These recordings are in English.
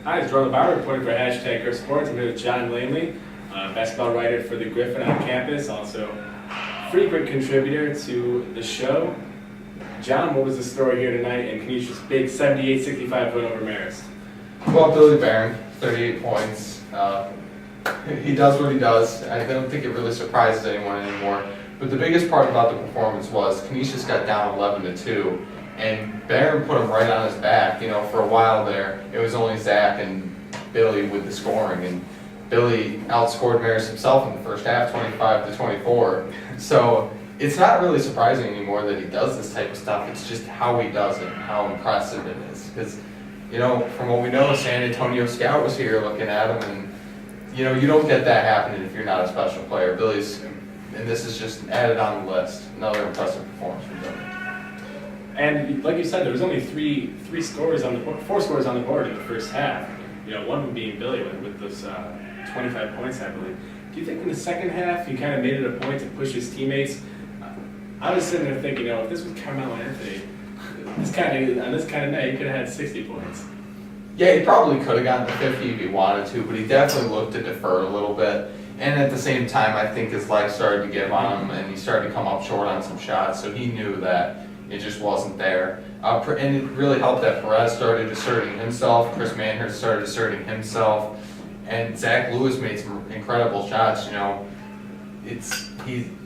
Hi, it's Jourdon LaBarber reporting for Griffs Sports. I'm here with Jourdon Langley, basketball writer for the Griffin on campus, also frequent contributor to the show. John, what was the story here tonight in Canisius' big 78-65 win over Marist? Well, Billy Baron, 38 points. He does what he does. I don't think it really surprises anyone anymore. But the biggest part about the performance was Canisius got down 11-2, and Baron put him right on his back. You know, for a while there, it was only Zach and Billy with the scoring, and Billy outscored Marist himself in the first half, 25-24. So it's not really surprising anymore that he does this type of stuff. It's just how he does it, and how impressive it is. Because, you know, from what we know, a San Antonio scout was here looking at him, and you know, you don't get that happening if you're not a special player. Billy's, and this is just added on the list. Another impressive performance from Billy. And like you said, there was only four scores on the board in the first half. You know, one of them being Billy with those 25 points, I believe. Do you think in the second half he kind of made it a point to push his teammates? I was sitting there thinking, you know, if this was Carmelo Anthony, on this kind of night, he could have had 60 points. Yeah, he probably could have gotten to 50 if he wanted to, but he definitely looked to defer a little bit. And at the same time, I think his legs started to give on him, and he started to come up short on some shots, so he knew that it just wasn't there. And it really helped that Perez started asserting himself, Chris Manhurst started asserting himself, and Zach Lewis made some incredible shots. You know,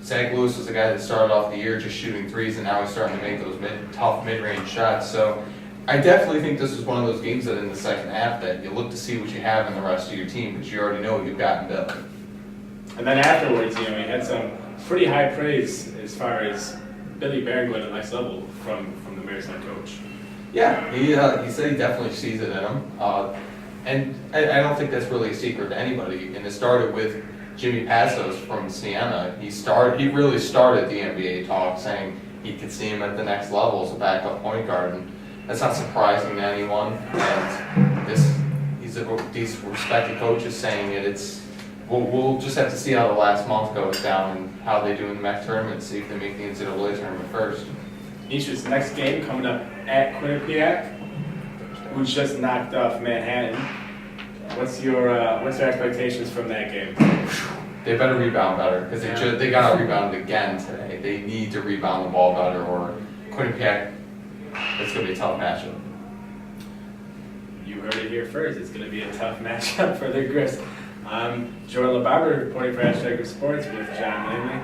Zach Lewis was the guy that started off the year just shooting threes, and now he's starting to make those tough mid-range shots. So I definitely think this is one of those games that in the second half that you look to see what you have in the rest of your team, because you already know what you've got in Billy. And then afterwards, you know, he had some pretty high praise as far as Billy Baron going to the next level from the Marist head coach. Yeah, he said he definitely sees it in him, and I don't think that's really a secret to anybody. And it started with Jimmy Passos from Siena. He really started the NBA talk, saying he could see him at the next level as a backup point guard, and that's not surprising to anyone. And these respected coaches saying it. We'll just have to see how the last month goes down and how they do in the MAC tournament, see if they make the NCAA tournament first. Canisius' next game coming up at Quinnipiac, who just knocked off Manhattan. What's your expectations from that game? They better rebound better, because they got to rebound again today. They need to rebound the ball better, or Quinnipiac, it's going to be a tough matchup. You heard it here first. It's going to be a tough matchup for the Griffs. I'm Jourdon LaBarber reporting for Griffs Sports with Jourdon Langley.